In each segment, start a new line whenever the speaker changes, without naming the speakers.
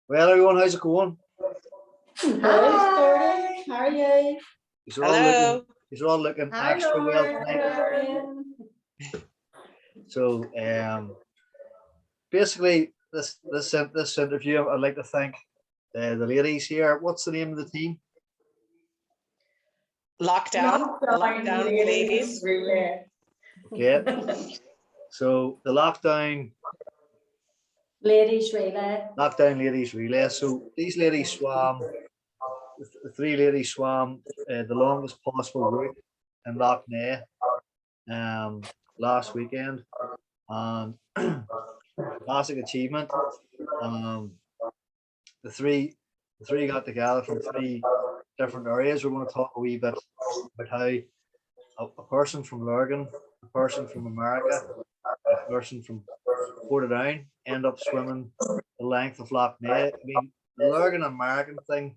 Well, everyone, how's it going?
Hi. How are you?
Hello.
These are all looking
Hi,
extra well
Lauren.
tonight. So, basically, this interview, I'd like to thank the ladies here. What's the name of the team?
Lockdown ladies.
Relay.
Okay. So the lockdown
Ladies relay.
ladies relay. So these ladies swam. The three ladies swam the longest possible route in Loch Ness last weekend, and classic achievement. Um, the three got together from three different areas. We're going to talk a wee bit about how a person from Lurgan, a person from America, a person from Portadown end up swimming the length of Loch Ness. I mean, the Lurgan American thing,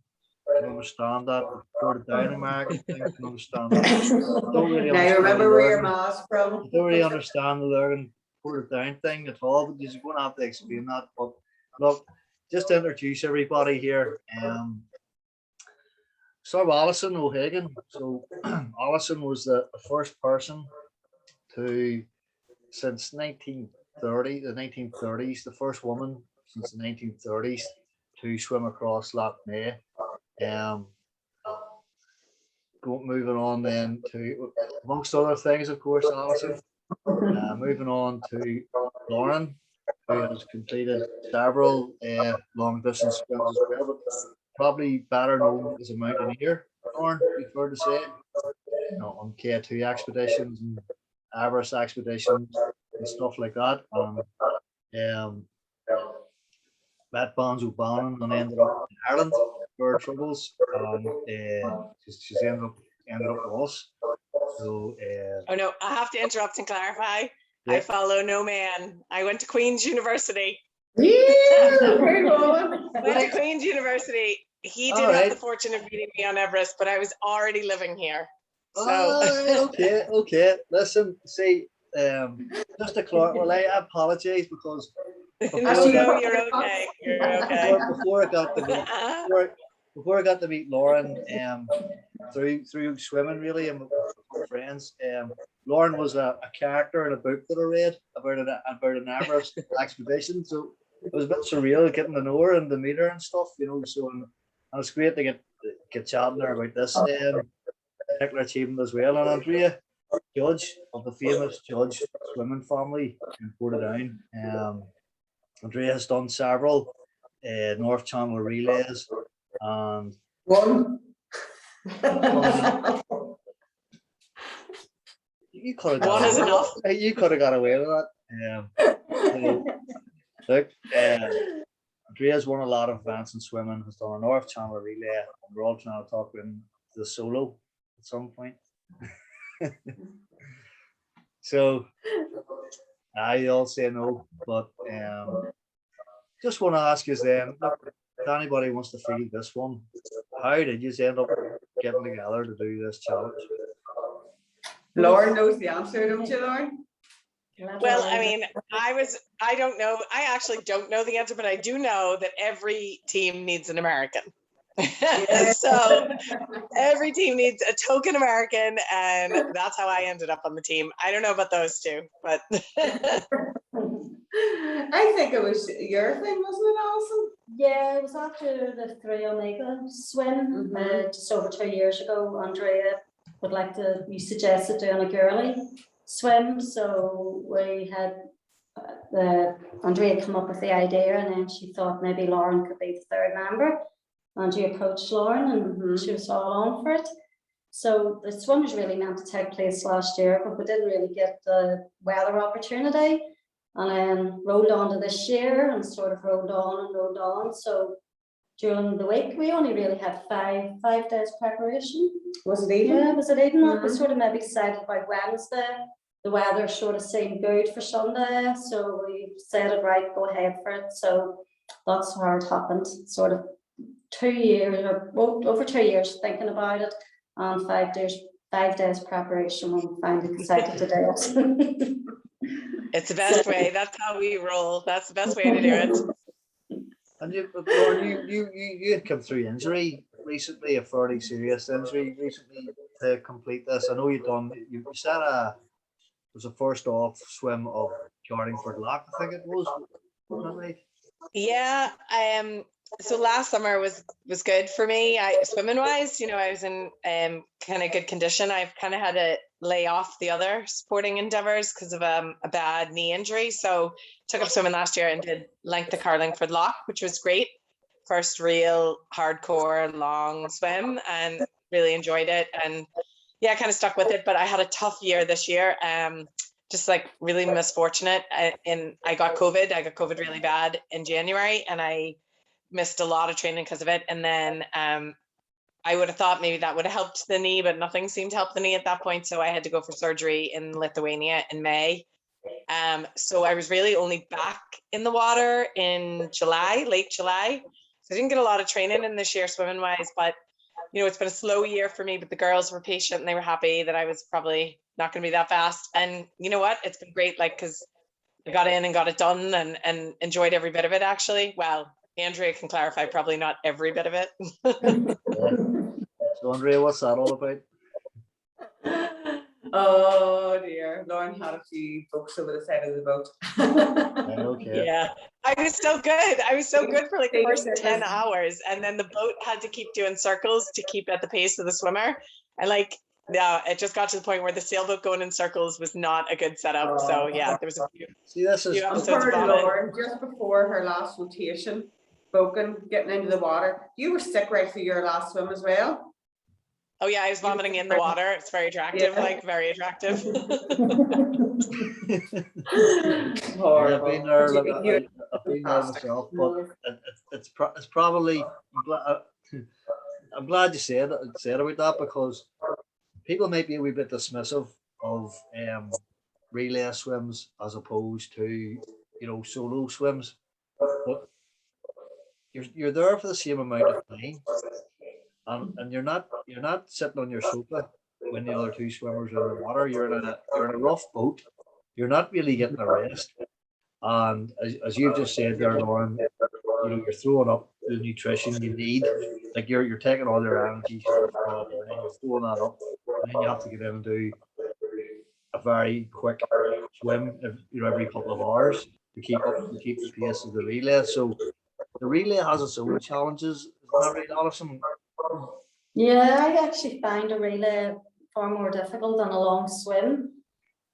I can understand that. The Portadown American thing, I can understand that. I don't really
Now you
understand
remember
the
where your
Lurgan.
ma's from?
I don't really understand the Lurgan Portadown thing at all, but you're going to have to explain that. But look, just to introduce everybody here, so Alison O'Hagan. So Alison was the first person to, since 1930, the 1930s, the first woman since the 1930s to swim across Loch Ness. Moving on then to, amongst other things, of course, Alison. Moving on to Lauren, who has completed several long distance swims as well, but probably better known as a mountaineer. Lauren, be fair to say, on K2 expeditions and Everest expeditions and stuff like that. Met Bonzo Bannon and ended up in Ireland for her troubles, and she's ended up with us. So,
Oh no, I have to interrupt and clarify.
Yeah.
I follow no man. I went to Queen's University.
We're going.
Went to Queen's University. He did have the fortune of meeting me on Everest, but I was already living here. So
okay. Listen, see, just to clarify, well, I apologize because
no, you're okay. You're okay.
Before I got to meet Lauren, through swimming really and with friends. Lauren was a character in a book that I read about an Everest expedition. So it was a bit surreal getting to know her and to meet her and stuff, So and it's great to get chatting there about this particular achievement as well. And Andrea, Judge of the famous Judge swimming family in Portadown. Andrea has done several North Channel relays and
One.
you could have
One is enough.
You could have got away with that. So, look, Andrea's won a lot of events in swimming, has done a North Channel relay, and we're all trying to talk about the solo at some point. So I all say no, but just want to ask you then, if anybody wants to field this one, how did you end up getting together to do this challenge?
Lauren knows the answer, don't you, Lauren?
Well, I mean, I don't know. I actually don't know the answer, but I do know that every team needs an American. So every team needs a token American, and that's how I ended up on the team. I don't know about those two, but
I think it was your thing, wasn't it, Alison?
Yeah, it was after the 3 Omega swim, just over 2 years ago. Andrea you suggested doing a girly swim, so we had Andrea come up with the idea, and then she thought maybe Lauren could be the third member. And she approached Lauren, and she was all on for it. So the swim was really meant to take place last year, but we didn't really get the weather opportunity. And then rolled on to this year and sort of rolled on. So during the week, we only really had five days preparation.
Was it even?
Yeah, was it even? We sort of maybe decided by Wednesday. The weather sort of seemed good for Sunday, so we said it right, go ahead for it. So that's how it happened. Sort of 2 years, or over 2 years thinking about it, and 5 days preparation when we finally decided to do it.
it's the best way. That's how we roll. That's the best way to do it.
And Lauren, you had come through injury recently, a fairly serious injury recently to complete this. I know you said it was a first off swim of Carlingford Lock, I think it was. Wasn't it right?
Yeah, so last summer was good for me. I swimming wise, I was in kind of good condition. I've kind of had to lay off the other sporting endeavors because of a bad knee injury. So took up swimming last year and did length to Carlingford Lock, which was great. First real hardcore long swim, and really enjoyed it. And yeah, kind of stuck with it. But I had a tough year this year. Just like really misfortunate. And I got COVID. I got COVID really bad in January, and I missed a lot of training because of it. And then I would have thought maybe that would have helped the knee, but nothing seemed to help the knee at that point. So I had to go for surgery in Lithuania in May. So I was really only back in the water in July, late July. So I didn't get a lot of training in this year swimming wise, but it's been a slow year for me, but the girls were patient and they were happy that I was probably not going to be that fast. And you know what? It's been great, like, because I got in and got it done and enjoyed every bit of it, actually. Well, Andrea can clarify, probably not every bit of it.
So, Andrea, what's that all about?
Oh dear, Lauren had a few folks over the side of the boat.
Okay.
Yeah, I was so good for like the first 10 hours, and then the boat had to keep doing circles to keep at the pace of the swimmer, and it just got to the point where the sailboat going in circles was not a good setup. So yeah, there was a few.
See, this is
Lauren just before her last rotation, getting into the water. You were sick right through your last swim as well.
Oh yeah, I was vomiting in the water. It's very attractive, very attractive.
I've been there myself, but it's probably. I'm glad you said about that, because people might be a wee bit dismissive of relay swims as opposed to solo swims, but you're there for the same amount of time. And you're not sitting on your sofa when the other two swimmers are in the water. You're in a rough boat. You're not really getting a rest. And as you just said there, Lauren, you're throwing up the nutrition you need. Like you're taking all your energy stuff and then you're throwing that up, and then you have to get in and do a very quick swim, every couple of hours to keep the pace of the relay. So the relay has its own challenges. Isn't that right, Alison?
Yeah, I actually find a relay far more difficult than a long swim.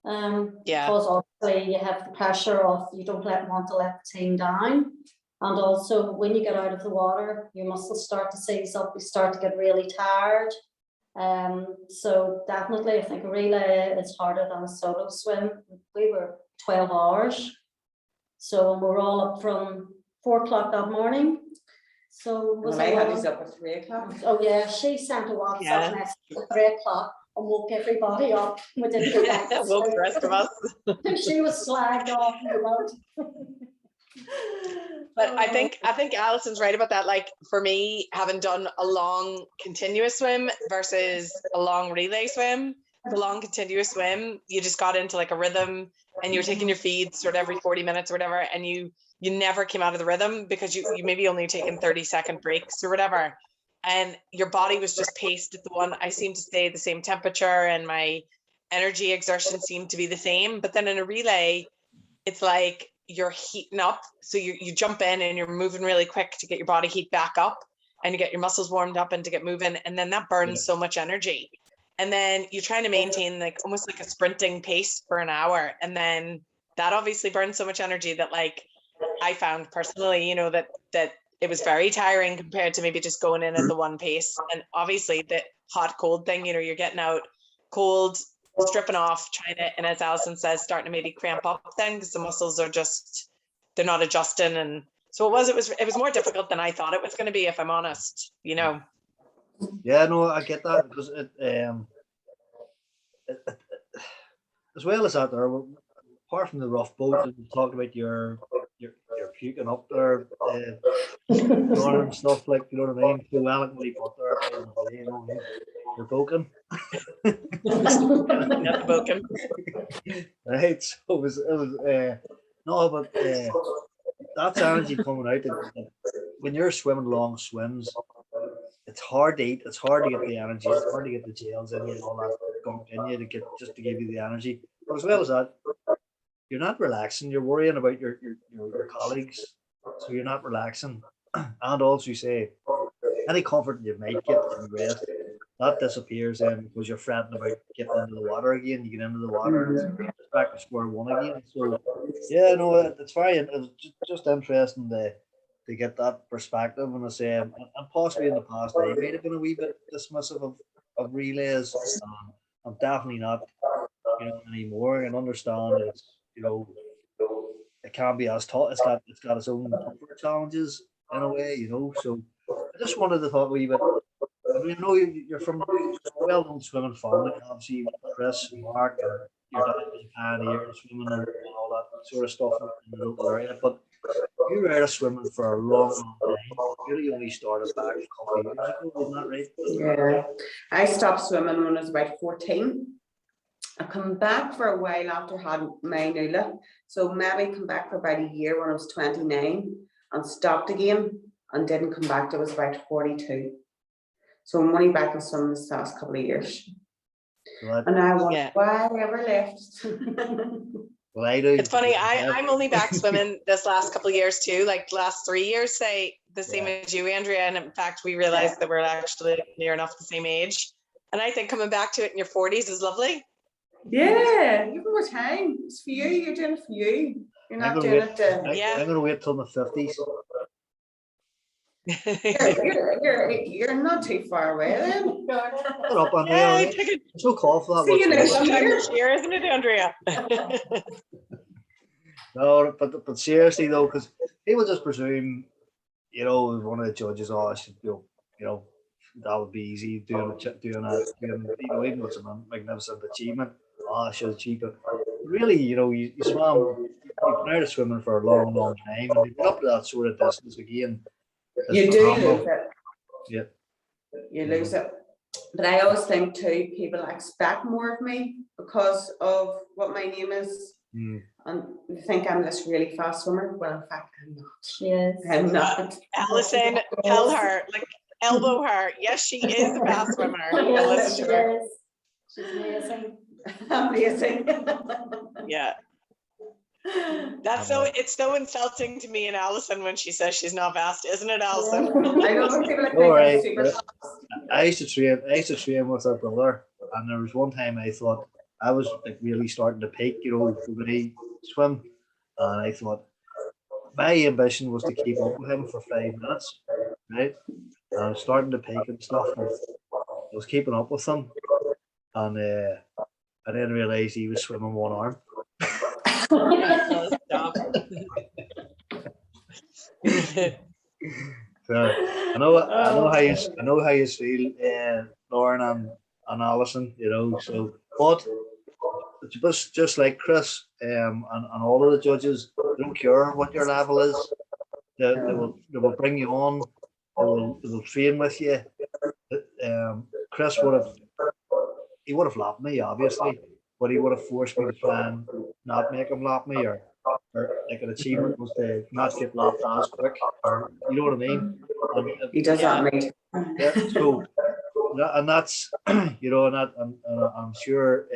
Because obviously you have the pressure of you don't want to let the team down, and also when you get out of the water, your muscles start to seize up. You start to get really tired. So definitely, I think a relay is harder than a solo swim. We were 12 hours, so we were all up from 4 o'clock that morning. So
I had these up at 3 o'clock.
Oh yeah, she sent a WhatsApp message at 3 o'clock and woke everybody up. We didn't go back to
woke the rest of us.
She was slagged off in the boat.
But I think Alison's right about that. Like for me, having done a long continuous swim versus a long relay swim, the long continuous swim, you just got into like a rhythm, and you were taking your feeds sort of every 40 minutes or whatever, and you never came out of the rhythm because you maybe only taken 30-second breaks or whatever. And your body was just paced at the one. I seemed to stay the same temperature and my energy exertion seemed to be the same. But then in a relay, it's like you're heating up. So you jump in and you're moving really quick to get your body heat back up and you get your muscles warmed up and to get moving. And then that burns so much energy. And then you're trying to maintain like almost like a sprinting pace for an hour. And then that obviously burns so much energy that like I found personally, that it was very tiring compared to maybe just going in at the one pace. And obviously the hot cold thing, you're getting out cold, stripping off, trying to, and as Alison says, starting to maybe cramp up then because the muscles are they're not adjusting. And so it was more difficult than I thought it was going to be, if I'm honest,
Yeah, no, I get that, because it as well as that there, apart from the rough boat, and talk about your puking up there, and stuff, like, you know what I mean? So eloquently put there, you're poking.
Not poking.
Right, so it was no, but that's energy coming out when you're swimming long swims, it's hard to eat. It's hard to get the energy. It's hard to get the gels in you and all that gunk in you to get just to give you the energy. But as well as that, you're not relaxing. You're worrying about your colleagues, so you're not relaxing. And also, you say any comfort you might get from rest that disappears then because you're fretting about getting into the water again. You get into the water and it's back to square one again. So yeah, no, it's very it's just interesting to get that perspective. And I say, and possibly in the past, I might have been a wee bit dismissive of relays. I'm definitely not, anymore, and understand that it can be as taught. It's got its own comfort challenges in a way. So I just wanted to talk a wee bit. I mean, I know you're from a well-known swimming family, obviously Chris and Mark, and your dad was a pioneer in swimming and all that sort of stuff in the local area. But you were out of swimming for a long, long time. You really only started back a couple of years ago, isn't that right?
Yeah, I stopped swimming when I was about 14. I come back for a while after having my Nula. So maybe come back for about a year when I was 29 and stopped again and didn't come back till I was about 42. So I'm only back in swimming this last couple of years. And I wonder why I ever left.
Well, I do.
It's funny, I'm only back swimming this last couple of years too, like last 3 years, say the same as you, Andrea. And in fact, we realized that we're actually near enough the same age. And I think coming back to it in your 40s is lovely.
Yeah, give more time. It's for you. You're doing it for you. You're not doing it to.
I'm going to wait till my 50s.
You're not too far away then.
Up on it's no call for that.
See you next
year, isn't it, Andrea?
No, but seriously though, because people just presume, one of the judges, I should that would be easy doing even though it's a magnificent achievement. I should achieve it. Really, you swam, you've been out of swimming for a long, long time, and you get up to that sort of distance again.
You do lose it.
Yeah.
You lose it. But I always think too, people expect more of me because of what my name is. And you think I'm this really fast swimmer. Well, in fact, I'm not.
Yes.
I'm not.
Alison, tell her, elbow her. Yes, she is a fast swimmer.
Yes, she is. She's amazing.
Amazing.
Yeah. It's so insulting to me and Alison when she says she's not fast, isn't it, Alison?
I know people are super fast.
I used to train with our brother, and there was one time I thought I was really starting to peak, when I swim, and I thought my ambition was to keep up with him for 5 minutes, right? And I was starting to peak and stuff, and I was keeping up with him, and I didn't realize he was swimming one arm. So I know how you feel, Lauren and Alison, So, but it's just like Chris and all of the judges, they don't care what your level is. They will bring you on. They will train with you. Chris would have lapped me, obviously, but he would have forced me to try and not make him lap me, or like an achievement was to not get lapped as quick, or you know what I mean. And,
he does that, mate.
Yeah, so and that's and I'm sure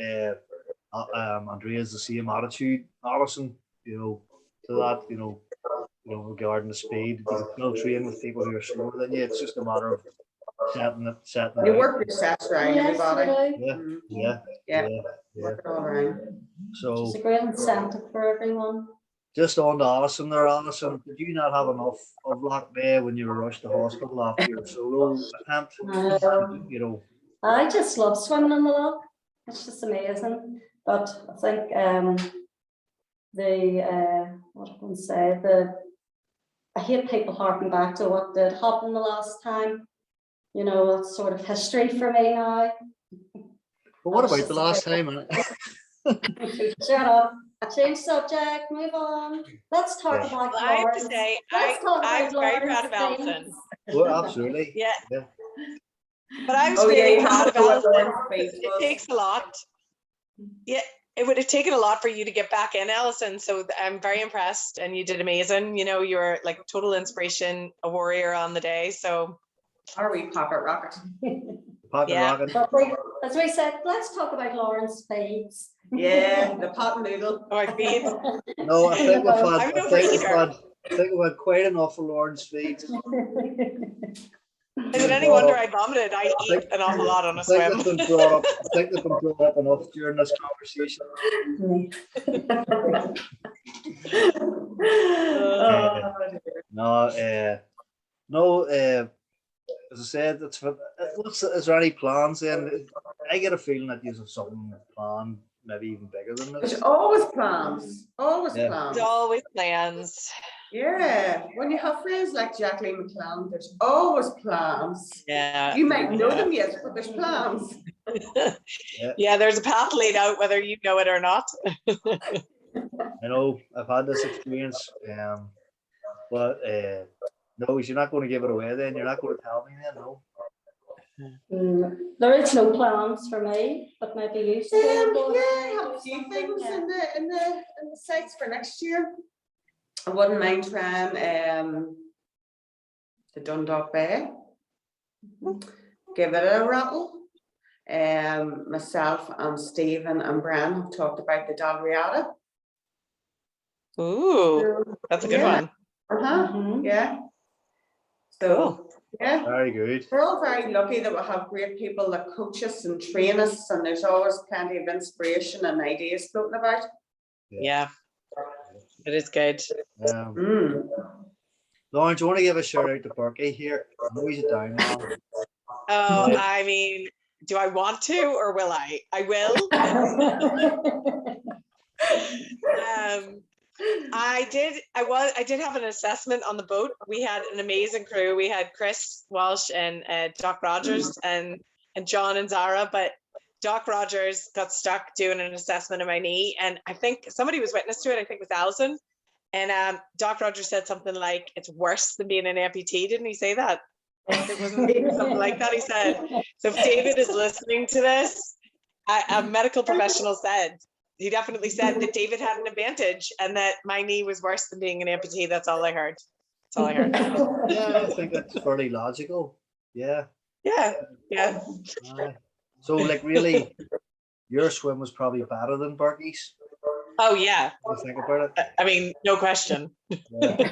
Andrea has the same attitude, Alison, to that, regarding the speed. You can still train with people who are slower than you. It's just a matter of setting
You work your sets right, everybody.
Yeah.
Work it all around.
So
it's a great incentive for everyone.
Just on to Alison there, Alison, did you not have enough of Loch Bay when you were rushed to hospital after your solo attempt?
I just love swimming in the loch. It's just amazing. But I think what I can say, I hate people harking back to what did happen the last time. That's sort of history for me now.
But what about the last time?
Shut up. Change subject, move on. Let's talk about
I have to say, I'm very proud of Alison.
Well, absolutely.
Yeah. But I was really proud of Alison. It takes a lot. Yeah, it would have taken a lot for you to get back in, Alison. So I'm very impressed, and you did amazing. You know, you're like total inspiration, a warrior on the day. So,
Are we pocket rocket?
Pocket
Yeah.
rocket.
But as we said, let's talk about Lauren's speeds.
Yeah, the pot noodle.
oh, I feed.
No, I think we've had,
I'm an overeater.
I think we've had quite enough for Lauren's feet.
Is it any wonder I vomited? I eat an awful lot on a
I think
swim.
they've been brought up. I think they've been brought up enough during this conversation. No, as I said, is there any plans then? I get a feeling that you have something planned, maybe even bigger than this.
There's always plans. Always
Yeah.
plans.
There's always plans.
Yeah. When you have friends like Jacqueline McClellan, there's always plans.
Yeah.
You might know them yet, but there's plans.
Yeah, there's a path laid out, whether you know it or not.
I know I've had this experience, but no, you're not going to give it away then. You're not going to tell me then, no.
There is no plans for me, but maybe you still
Yeah, I have a few things in the sights for next year. I wouldn't mind trying the Dundalk Bay. Give it a rattle. Myself and Stephen and Bran have talked about the Dalriada.
Ooh, that's a good one.
Yeah. So yeah.
Very good.
We're all very lucky that we have great people that coach us and train us, and there's always plenty of inspiration and ideas floating about.
Yeah, it is good.
Lauren, do you want to give a shout out to Parque here? I know he's down now.
Oh, I mean, do I want to or will I? I will. I did have an assessment on the boat. We had an amazing crew. We had Chris Walsh and Doc Rogers and John and Zara, but Doc Rogers got stuck doing an assessment of my knee, and I think somebody was witness to it. I think it was Alison, and Doc Rogers said something like, "It's worse than being an amputee." Didn't he say that? It wasn't something like that. He said. So if David is listening to this, a medical professional said. He definitely said that David had an advantage and that my knee was worse than being an amputee. That's all I heard. That's all I heard.
Yeah, I think that's fairly logical. Yeah.
Yeah.
So, like, really, your swim was probably better than Berkey's.
Oh, yeah.
When you think about it.
I mean, no question.
Yeah.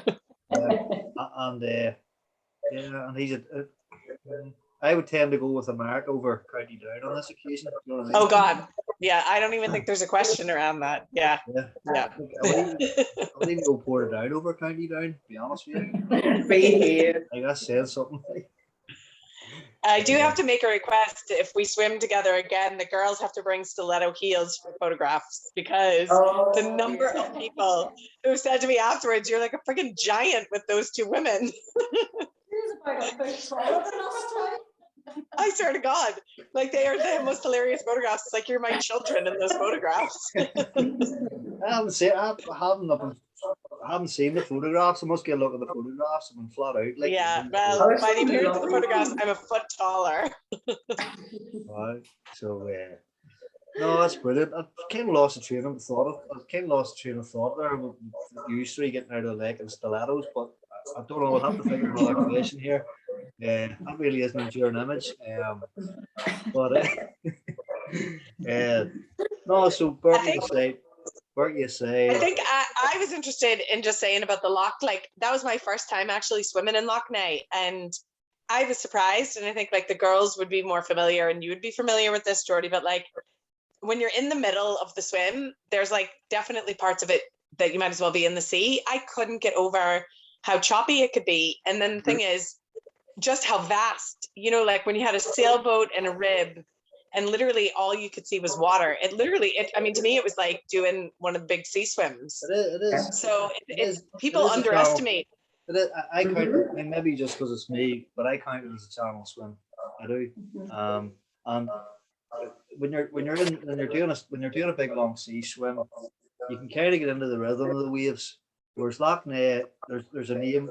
And he's I would tend to go with America over County Down on this occasion. You know what I mean?
Oh, God. Yeah, I don't even think there's a question around that. Yeah.
I wouldn't even go Portadown over County Down, to be honest with you. I guess saying something.
I do have to make a request. If we swim together again, the girls have to bring stiletto heels for photographs, because the number of people who said to me afterwards, "You're like a freaking giant with those two women." I swear to God, like they are the most hilarious photographs. It's like you're my children in those photographs.
I haven't seen the photographs. I must get a look at the photographs. I've been flat out. Like,
yeah, well, by the appearance of the photographs, I'm a foot taller.
Right. So, no, that's brilliant. I kind of lost the train of thought. There with you three getting out of the lake and stilettos, but I don't know. I'll have to figure another question here. That really isn't an enduring image. No. So, Bertie, you say.
I think I was interested in just saying about the loch. Like, that was my first time actually swimming in Loch Ness, and I was surprised. And I think like the girls would be more familiar, and you would be familiar with this, Jordy. But like when you're in the middle of the swim, there's like definitely parts of it that you might as well be in the sea. I couldn't get over how choppy it could be, and then the thing is just how vast. You know, like when you had a sailboat and a rib, and literally all you could see was water. I mean, to me, it was like doing one of the big sea swims.
It is.
So people underestimate.
I count it, I mean, maybe just because it's me, but I count it as a channel swim. I do. And when you're doing a big long sea swim, you can kind of get into the rhythm of the waves. Whereas Loch Ness, there's a name.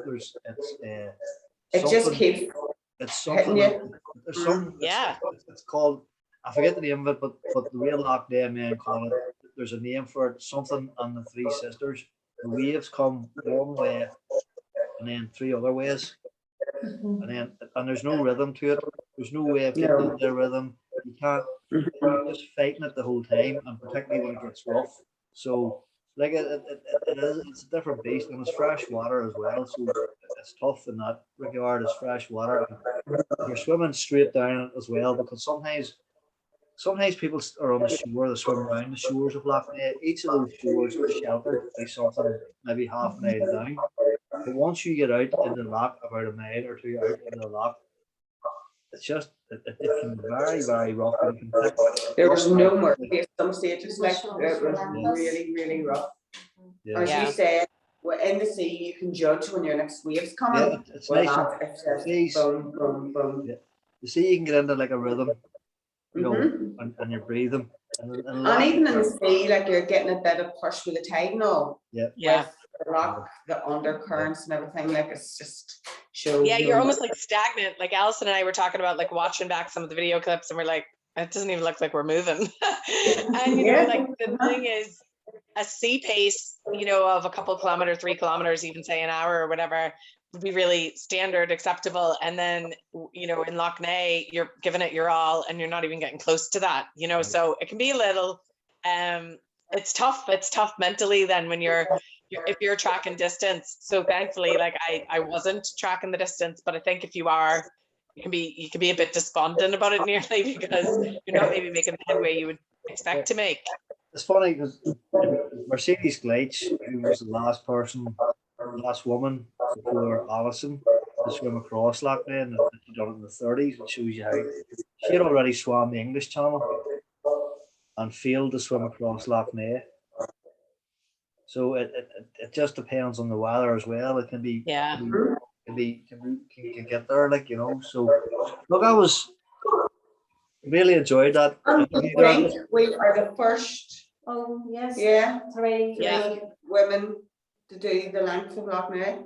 It just keeps.
It's something. There's something.
Yeah.
It's called. I forget the name of it, but the real Loch Ness men call it there's a name for it, something on the Three Sisters. The waves come one way and then three other ways, and there's no rhythm to it. There's no way of getting into the rhythm. You can't. You're just fighting it the whole time, and particularly when it gets rough. So like it's a different beast, and it's fresh water as well. So it's tough in that regard. It's fresh water. You're swimming straight down it as well, because sometimes people are on the shore, they swim around the shores of Loch Ness. Each of those shores are sheltered by something maybe half a mile down. But once you get out in the loch, about a mile or two out in the loch, it's just it can be very, very rough. And you can
There was no mercy at some stages, like it was really, really rough.
Yeah.
As you said, in the sea you can judge when your next wave's coming.
Yeah, it's nice.
It's just boom, boom, boom.
Yeah. The sea you can get into like a rhythm, you know, and you're breathing. And
even in the sea, like you're getting a bit of push with the tide and all.
Yeah.
With the rock, the undercurrents and everything, like it's just shows.
Yeah, you're almost like stagnant. Like Alison and I were talking about like watching back some of the video clips, and we're like, it doesn't even look like we're moving. And you know, like the thing is, a sea pace, you know, of a couple kilometers, 3 kilometers, even say an hour or whatever, would be really standard, acceptable. And then, you know, in Loch Ness, you're giving it your all, and you're not even getting close to that, you know. So it can be a little, it's tough. It's tough mentally then when if you're tracking distance. So thankfully, like I wasn't tracking the distance, but I think if you are, you can be a bit despondent about it nearly, because you're not maybe making the headway you would expect to make.
It's funny because Mercedes Gleitch, who was the last woman before Alison to swim across Loch Ness, and she done it in the 30s. It shows you how she had already swam the English Channel and failed to swim across Loch Ness. So it just depends on the weather as well. It can be can get there, like, you know. So look, I really enjoyed that.
We are the first.
Oh, yes.
Yeah.
Three
women to do the length of Loch Ness.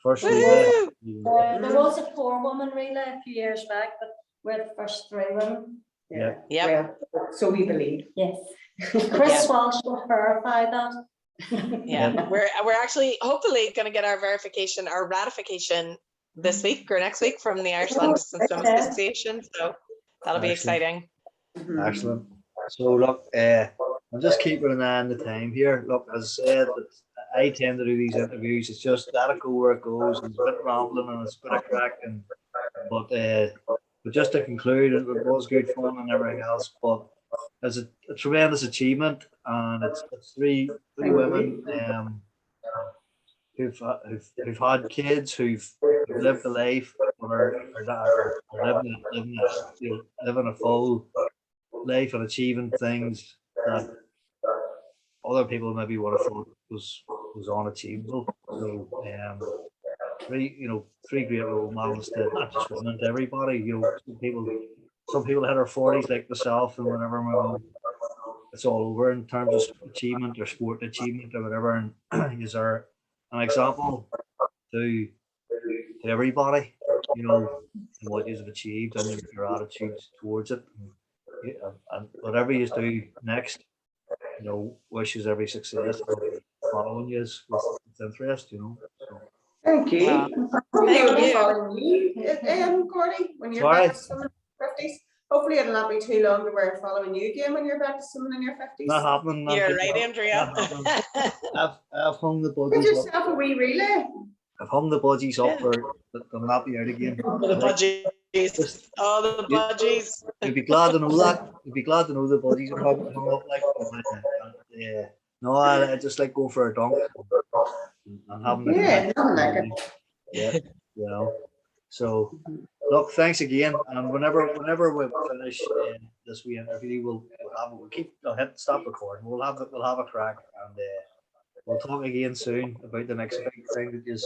First relay.
There was a 4-woman relay a few years back, but we're the first 3 women.
Yeah.
Well, so we believe.
Yes. Chris Walsh will verify that.
Yeah, we're actually hopefully going to get our ratification this week or next week from the Irish Long Distance Swim Association. So that'll be exciting.
Excellent. So look, I'm just keeping an eye on the time here. Look, as I said, I tend to do these interviews. It's just let it go where it goes. It's a bit rambling and it's a bit of crack, but just to conclude, it was good fun and everything else. But it's a tremendous achievement, and it's three women who've had kids, who've lived a life, or living a full life and achieving things that other people maybe would have thought was unachievable. So three great role models to not just women, to everybody. You know, some people hit their 40s like myself, and whenever it's all over in terms of achievement or sport achievement or whatever, and is there an example to everybody, you know, and what you've achieved and your attitudes towards it, and whatever you do next, you know, wishes every success, following you with interest, you know. So.
Thank you.
Thank you.
Following you, Gordy, when you're back to swimming in your 50s. Hopefully it'll not be too long to we're following you again when you're back to swimming in your 50s.
Not happening.
You're right, Andrea.
I've hung the budgies.
Give yourself a wee relay.
I've hung the budgies up for they'll not be out again.
The budgies. Oh, the budgies.
You'd be glad to know that. You'd be glad to know the budgies are hung up like. Yeah. No, I just like go for a dunk and having
like it.
Yeah, you know. So look, thanks again. And whenever we finish this wee interview, we'll hit stop recording. We'll have a crack, and we'll talk again soon about the next big thing that you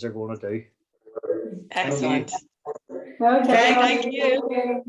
are going to do.
Excellent.
Okay.
Thank you.